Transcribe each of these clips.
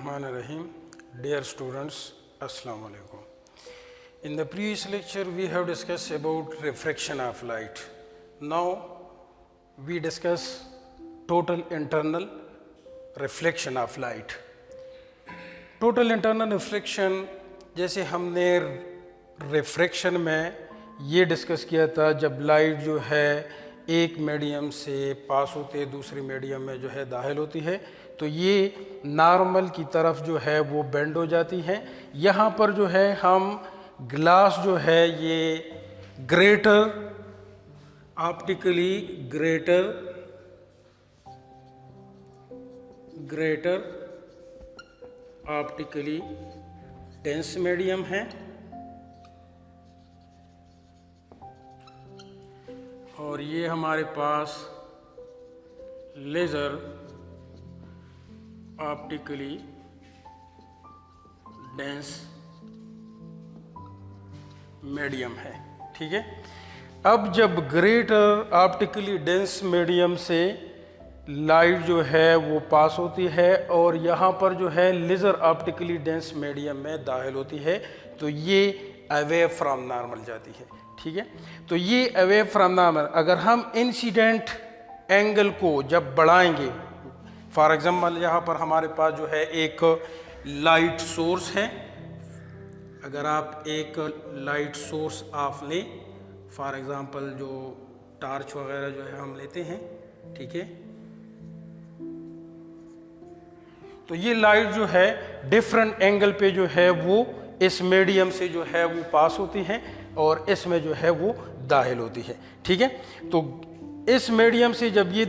Bismillahirrahmanirrahim. Dear students, Assalamu alaikum. In the previous lecture, we have discussed about refraction of light. Now, we discuss total internal reflection of light. Total internal reflection, जैसे हमने refraction में ये discuss किया था, जब light जो है एक मीडियम से पास होते है दूसरे मीडियम में जो है दाखिल होती है, तो ये नॉर्मल की तरफ जो है वो बेंड हो जाती है। यहाँ पर जो है हम ग्लास जो है ये ग्रेटर ऑप्टिकली डेंस मीडियम है और ये हमारे पास लेज़र ऑप्टिकली डेंस मीडियम है। ठीक है, अब जब ग्रेटर ऑप्टिकली डेंस मीडियम से लाइट जो है वो पास होती है और यहाँ पर जो है लेज़र ऑप्टिकली डेंस मीडियम में दाखिल होती है, तो ये अवे फ्रॉम नॉर्मल जाती है। ठीक है, तो ये अवे फ्रॉम नॉर्मल, अगर हम इंसिडेंट एंगल को जब बढ़ाएंगे, फॉर एग्जांपल यहाँ पर हमारे पास जो है एक लाइट सोर्स है, अगर आप एक लाइट सोर्स आप लें, फॉर एग्जांपल जो टार्च वगैरह जो है हम लेते हैं, ठीक है, तो ये लाइट जो है डिफरेंट एंगल पे जो है वो इस मीडियम से जो है वो पास होती है और इसमें जो है वो दाखिल होती है। ठीक है, तो इस मीडियम से जब ये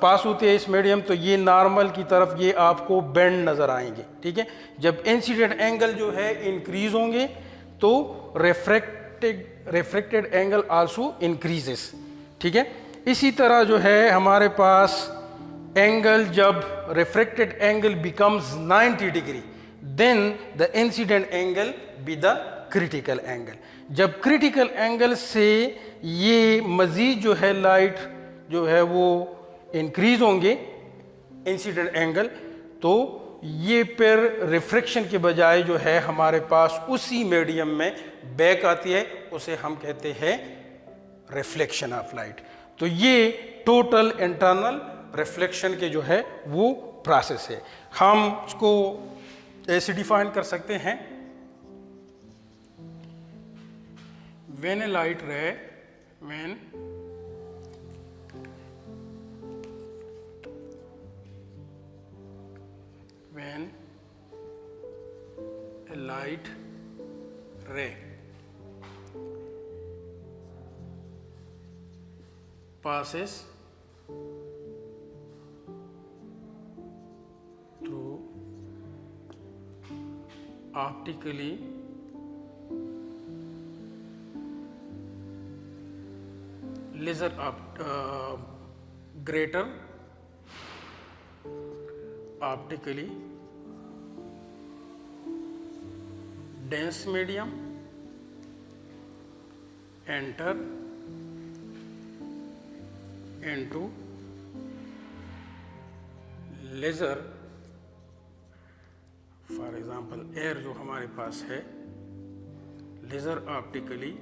पास होती है इस मीडियम, तो ये नॉर्मल की तरफ ये आपको बेंड नज़र आएंगे। ठीक है, जब इंसिडेंट एंगल जो है इंक्रीज होंगे तो रिफ्रैक्टेड एंगल आल्सो इंक्रीजेस। ठीक है, इसी तरह जो है हमारे पास एंगल, जब refracted angle becomes 90 degree, then the incident angle be the critical angle. जब क्रिटिकल एंगल से ये मज़ीद जो है लाइट जो है वो इंक्रीज होंगे इंसिडेंट एंगल, तो ये फिर रिफ्रैक्शन के बजाय जो है हमारे पास उसी मीडियम में बैक आती है, उसे हम कहते हैं रिफ्लेक्शन ऑफ लाइट। तो ये टोटल इंटरनल रिफ्लेक्शन के जो है वो प्रोसेस है। हम उसको ऐसे डिफाइन कर सकते हैं, when a light ray when a light ray passes through optically laser greater optically dense medium enter into laser, for example air जो हमारे पास है, लेजर ऑप्टिकली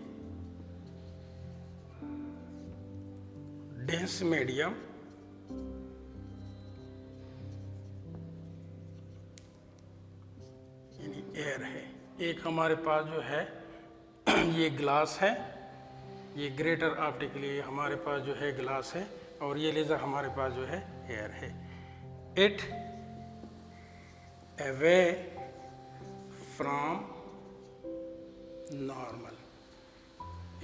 डेंस मीडियम यानी एयर है। एक हमारे पास जो है ये ग्लास है, ये ग्रेटर ऑप्टिकली हमारे पास जो है ग्लास है और ये लेज़र हमारे पास जो है एयर है। इट अवे फ्रॉम नॉर्मल,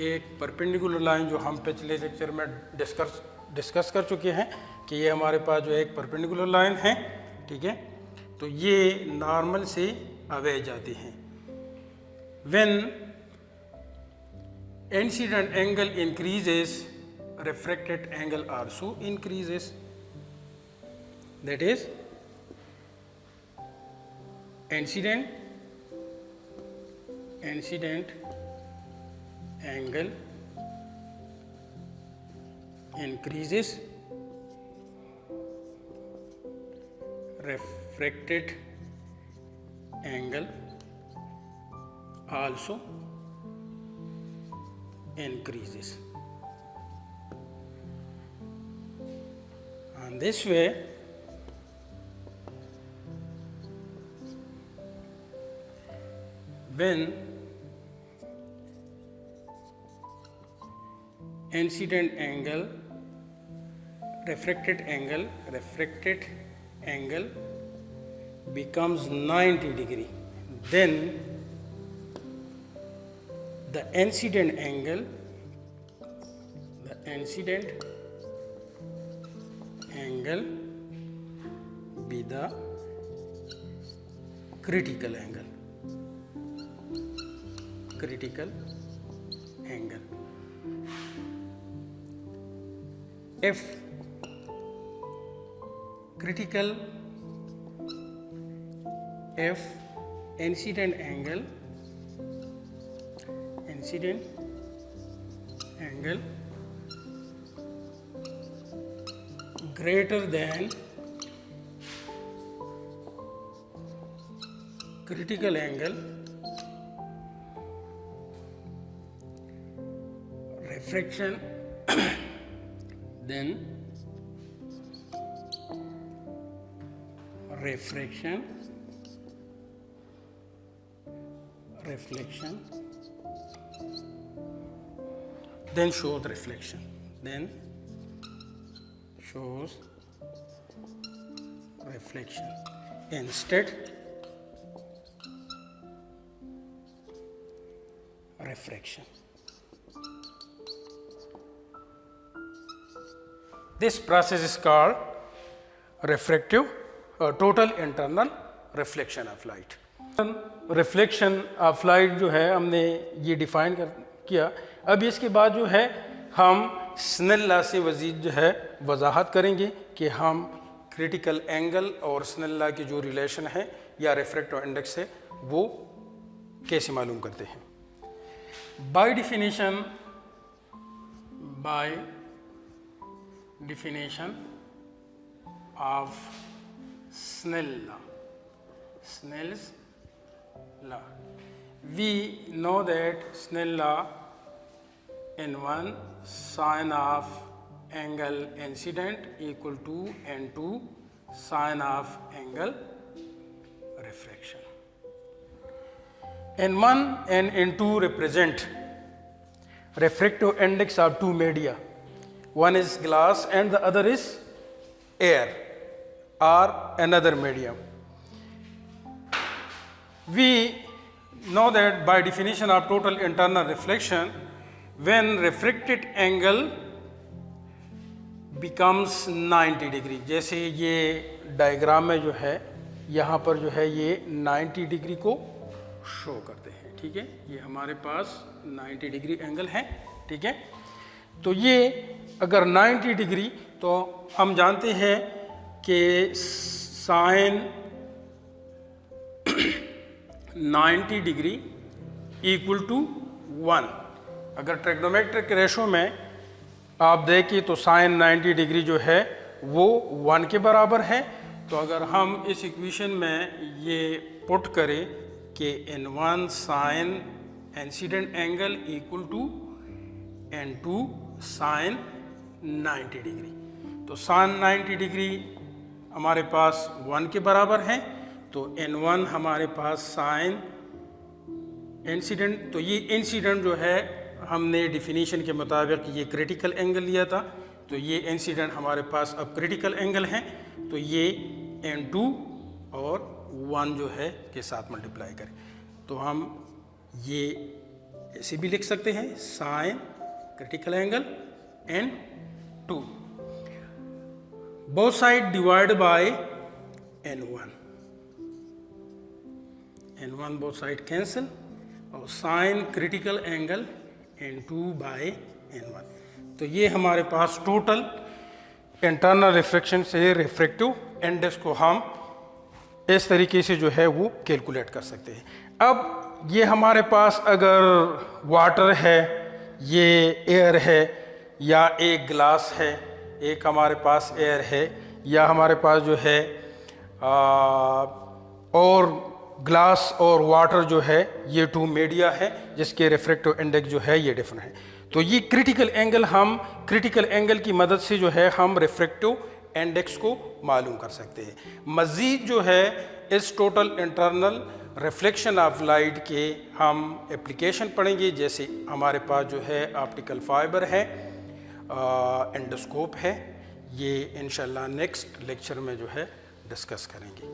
एक परपेंडिकुलर लाइन जो हम पिछले लेक्चर में डिस्कस कर चुके हैं कि ये हमारे पास जो एक परपेंडिकुलर लाइन है। ठीक है, तो ये नॉर्मल से अवे जाती हैं। When incident angle increases, refracted angle also increases, that is incident angle increases, refracted angle also increases. And this way when incident angle, refracted angle becomes 90 degree, then the incident angle be the critical angle. If incident angle greater than critical angle, refraction then reflection then shows reflection, instead refraction. This process is called refractive total internal reflection of light. Reflection of light जो है हमने ये define किया. अब इसके बाद जो है हम स्नेल लॉ से मज़ीद जो है वजाहत करेंगे कि हम क्रिटिकल एंगल और स्नेल लॉ की जो रिलेशन है या रिफ्रैक्टिव इंडेक्स है वो कैसे मालूम करते हैं. By definition of Snell's law. We know that Snell law N1 sine of angle incident equal to N2 sine of angle refraction. N1 and N2 represent refractive index of two media. One is glass and the other is air or another medium. We know that by definition of total internal reflection, when refracted angle becomes 90 degree, जैसे ये diagram में जो है यहाँ पर जो है ये 90 डिग्री को शो करते हैं. ठीक है, ये हमारे पास 90 डिग्री एंगल है. ठीक है, तो ये अगर 90 डिग्री तो हम जानते हैं कि साइन 90 डिग्री इक्वल टू 1. अगर ट्रिग्नोमेट्रिक रेशो में आप देखिए तो साइन 90 डिग्री जो है वो 1 के बराबर है. तो अगर हम इस इक्वेशन में ये पुट करें कि N1 sine incident angle equal to N2 sine 90 degree, तो साइन 90 डिग्री हमारे पास 1 के बराबर है. तो N1 हमारे पास साइन इंसिडेंट, तो ये इंसिडेंट जो है हमने डिफिनीशन के मुताबिक ये क्रिटिकल एंगल लिया था, तो ये इंसिडेंट हमारे पास अब क्रिटिकल एंगल है. तो ये N2 और 1 जो है के साथ मल्टीप्लाई करें तो हम ये ऐसे भी लिख सकते हैं sine critical angle N2 both side divided by N1 both side cancel और sine critical angle N2 by N1. तो ये हमारे पास टोटल इंटरनल रिफ्रैक्शन से रिफ्रैक्टिव इंडेक्स को हम इस तरीके से जो है वो कैलकुलेट कर सकते हैं. अब ये हमारे पास अगर वाटर है, ये एयर है, या एक ग्लास है, एक हमारे पास एयर है, या हमारे पास जो है और ग्लास और वाटर जो है ये 2 मीडिया है जिसके रिफ्रैक्टिव इंडेक्स जो है ये डिफरेंट है। तो ये क्रिटिकल एंगल की मदद से जो है हम रिफ्रैक्टिव इंडेक्स को मालूम कर सकते हैं। मज़ीद जो है इस total internal reflection of light के हम एप्लीकेशन पढ़ेंगे, जैसे हमारे पास जो है ऑप्टिकल फाइबर है, एंडोस्कोप है, ये इंशाल्लाह नेक्स्ट लेक्चर में जो है डिस्कस करेंगे।